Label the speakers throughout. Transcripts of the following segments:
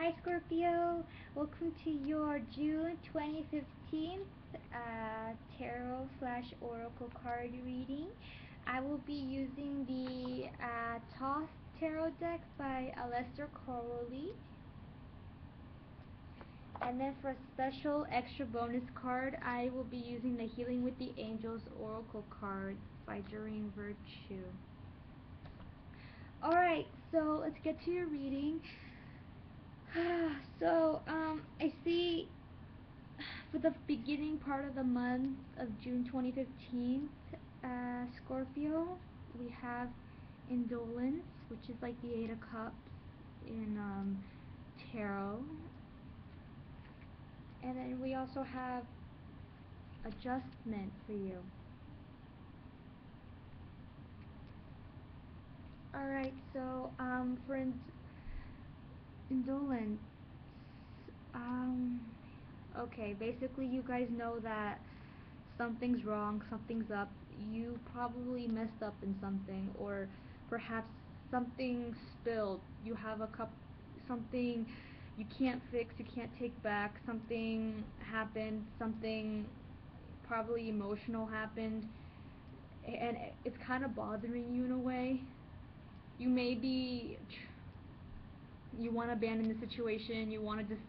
Speaker 1: Hi Scorpio, welcome to your June 2015 tarot slash oracle card reading. I will be using the Toss Tarot deck by Aleister Crowley. And then for a special extra bonus card, I will be using the Healing with the Angels Oracle card by Doreen Virtue. Alright, so let's get to your reading. So, I see for the beginning part of the month of June 2015, Scorpio, we have indolence, which is like the Eight of Cups in tarot. And then we also have adjustment for you. Alright, so for indolence, okay, basically you guys know that something's wrong, something's up. You probably messed up in something, or perhaps something spilled. You have a cup, something you can't fix, you can't take back. Something happened, something probably emotional happened, and it's kind of bothering you in a way. You maybe you want to abandon the situation, you want to just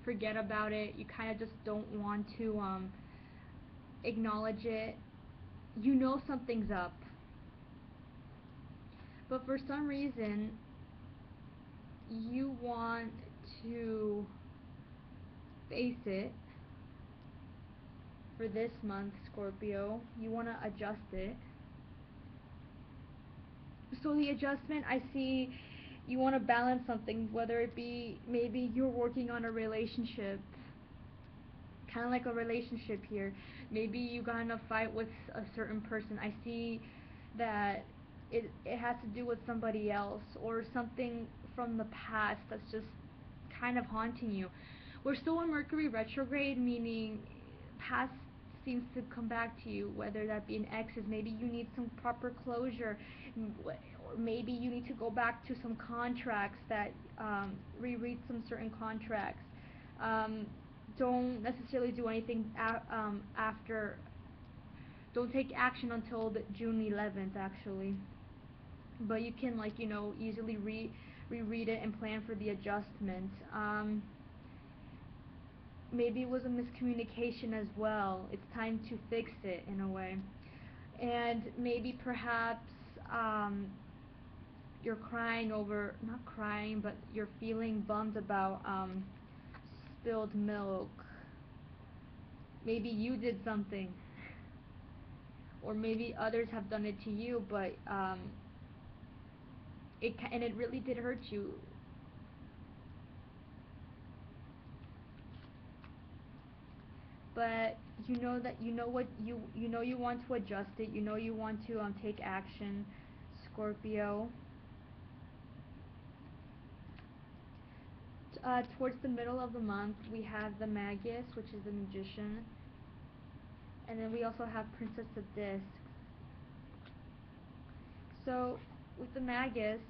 Speaker 1: forget about it, you kind of just don't want to acknowledge it. You know something's up, but for some reason you want to face it. For this month, Scorpio, you want to adjust it. So the adjustment, I see you want to balance something, whether it be maybe you're working on a relationship, kind of like a relationship here. Maybe you got in a fight with a certain person. I see that it has to do with somebody else or something from the past that's just kind of haunting you. We're still in Mercury retrograde, meaning past seems to come back to you, whether that be an exes. Maybe you need some proper closure, or maybe you need to go back to some contracts that reread some certain contracts. Don't necessarily do anything after. Don't take action until June 11th, actually. But you can, like, easily reread it and plan for the adjustment. Maybe it was a miscommunication as well. It's time to fix it in a way. And maybe perhaps you're crying over, not crying, but you're feeling bummed about spilled milk. Maybe you did something, or maybe others have done it to you, but it really did hurt you. But you know that you want to adjust it. You want to take action, Scorpio. Towards the middle of the month, we have the Magus, which is the Magician, and then we also have Princess of Discs. So with the Magus,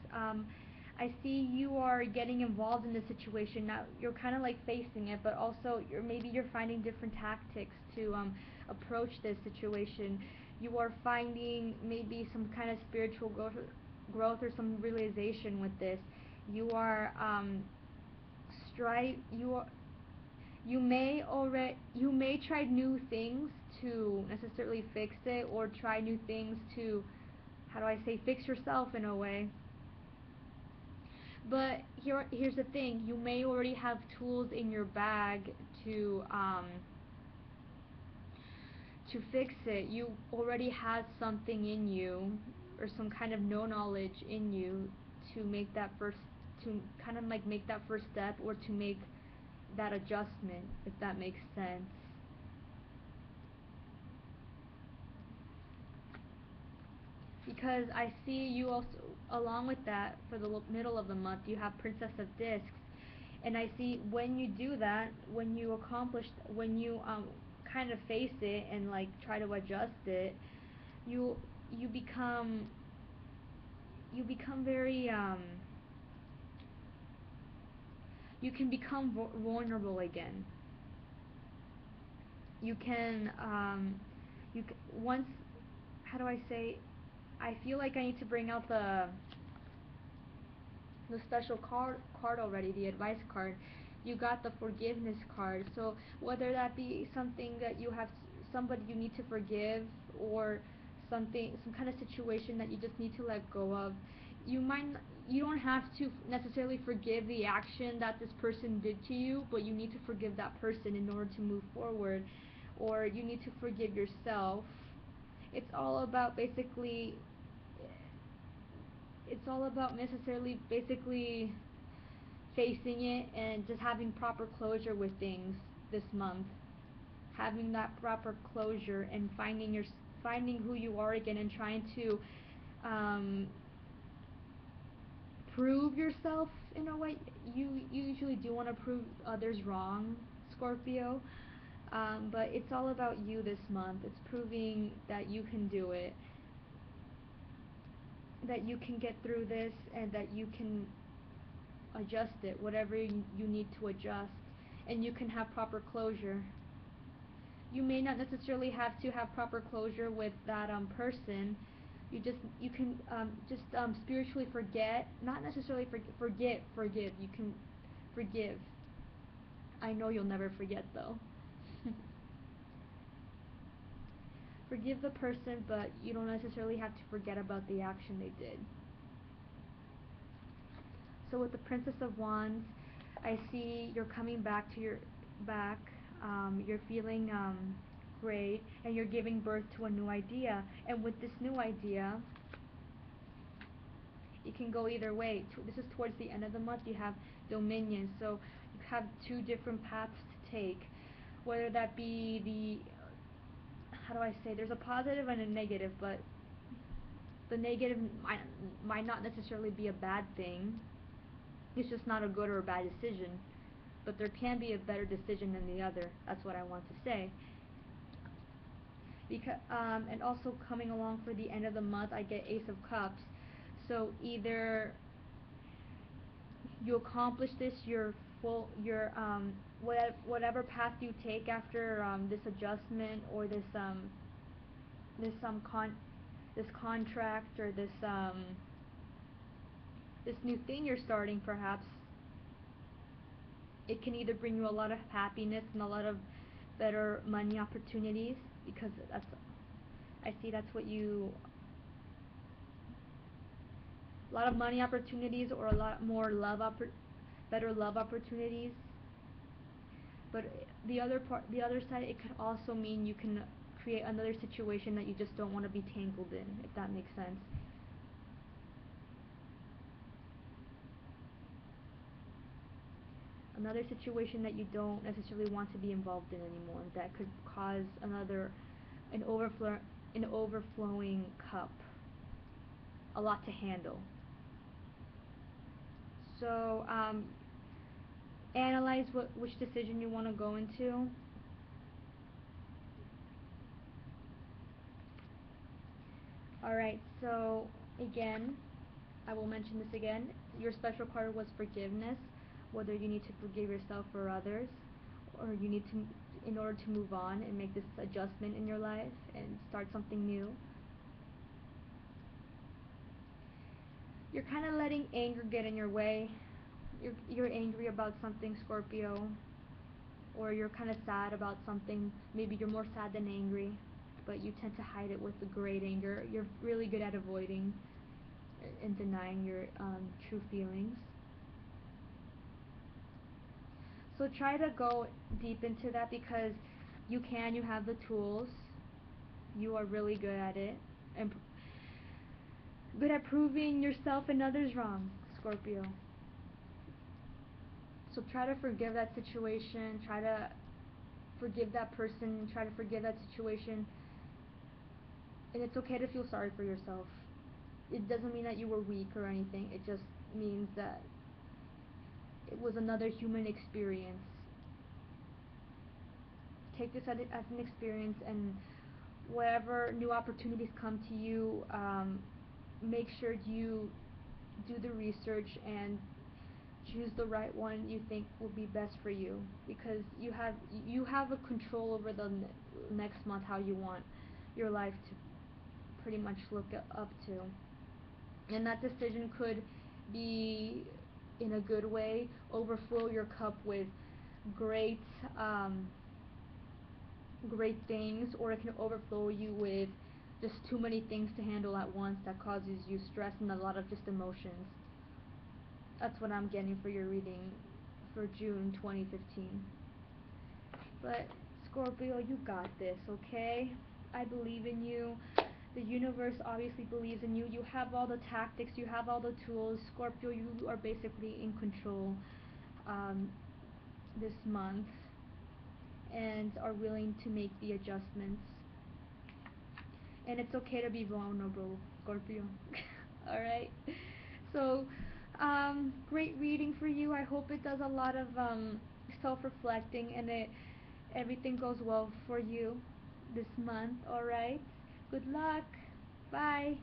Speaker 1: I see you are getting involved in the situation. Now you're kind of like facing it, but also maybe you're finding different tactics to approach this situation. You are finding maybe some kind of spiritual growth or some realization with this. You are strive. You may try new things to necessarily fix it, or try new things to, how do I say, fix yourself in a way. But here's the thing: you may already have tools in your bag to fix it. You already have something in you, or some kind of knowledge in you to make that first, to kind of like make that first step, or to make that adjustment, if that makes sense. Because I see you also, along with that, for the middle of the month, you have Princess of Discs, and I see when you do that, when you accomplish, when you kind of face it and like try to adjust it, you you become very you can become vulnerable again. You can once, how do I say, I feel like I need to bring out the special card already, the advice card. You got the forgiveness card. So whether that be something that you have, somebody you need to forgive, or something, some kind of situation that you just need to let go of, you might you don't have to necessarily forgive the action that this person did to you, but you need to forgive that person in order to move forward, or you need to forgive yourself. It's all about basically, it's all about necessarily basically facing it and just having proper closure with things this month. Having that proper closure and finding who you are again, and trying to um, prove yourself in a way. You usually do want to prove others wrong, Scorpio. But it's all about you this month. It's proving that you can do it, that you can get through this, and that you can adjust it, whatever you need to adjust, and you can have proper closure. You may not necessarily have to have proper closure with that person. You can just spiritually forget, not necessarily forgive. You can forgive. I know you'll never forget though. Forgive the person, but you don't necessarily have to forget about the action they did. So with the Princess of Wands, I see you're coming back to your back. You're feeling great, and you're giving birth to a new idea. And with this new idea, it can go either way. This is towards the end of the month. You have Dominion, so you have two different paths to take. Whether that be how do I say? There's a positive and a negative, but the negative might not necessarily be a bad thing. It's just not a good or a bad decision. But there can be a better decision than the other. That's what I want to say. Because and also coming along for the end of the month, I get Ace of Cups. So either you accomplish this, whatever path you take after this adjustment, or this this contract, or this new thing you're starting, perhaps it can either bring you a lot of happiness and a lot of better money opportunities, because I see that's what you, a lot of money opportunities, or a lot more better love opportunities. But the other side, it could also mean you can create another situation that you just don't want to be tangled in, if that makes sense. Another situation that you don't necessarily want to be involved in anymore, that could cause an overflowing cup, a lot to handle. So analyze which decision you want to go into. Alright, so again, I will mention this again. Your special card was forgiveness, whether you need to forgive yourself or others, or you need to, in order to move on and make this adjustment in your life and start something new. You're kind of letting anger get in your way. You're angry about something, Scorpio, or you're kind of sad about something. Maybe you're more sad than angry, but you tend to hide it with a great anger. You're really good at avoiding and denying your true feelings. So try to go deep into that, because you have the tools. You are really good at it, and good at proving yourself and others wrong, Scorpio. So try to forgive that situation, try to forgive that person, try to forgive that situation. And it's okay to feel sorry for yourself. It doesn't mean that you were weak or anything. It just means that it was another human experience. Take this as an experience, and whatever new opportunities come to you, make sure you do the research and choose the right one you think will be best for you, because you have a control over the next month, how you want your life to pretty much look up to. And that decision could be, in a good way, overflow your cup with great um, great things, or it can overflow you with just too many things to handle at once that causes you stress and a lot of just emotions. That's what I'm getting for your reading for June 2015. But Scorpio, you got this, okay? I believe in you. The universe obviously believes in you. You have all the tactics, you have all the tools. Scorpio, you are basically in control um, this month, and are willing to make the adjustments. And it's okay to be vulnerable, Scorpio. Alright? So, great reading for you. I hope it does a lot of self-reflecting, and everything goes well for you this month. Alright? Good luck. Bye.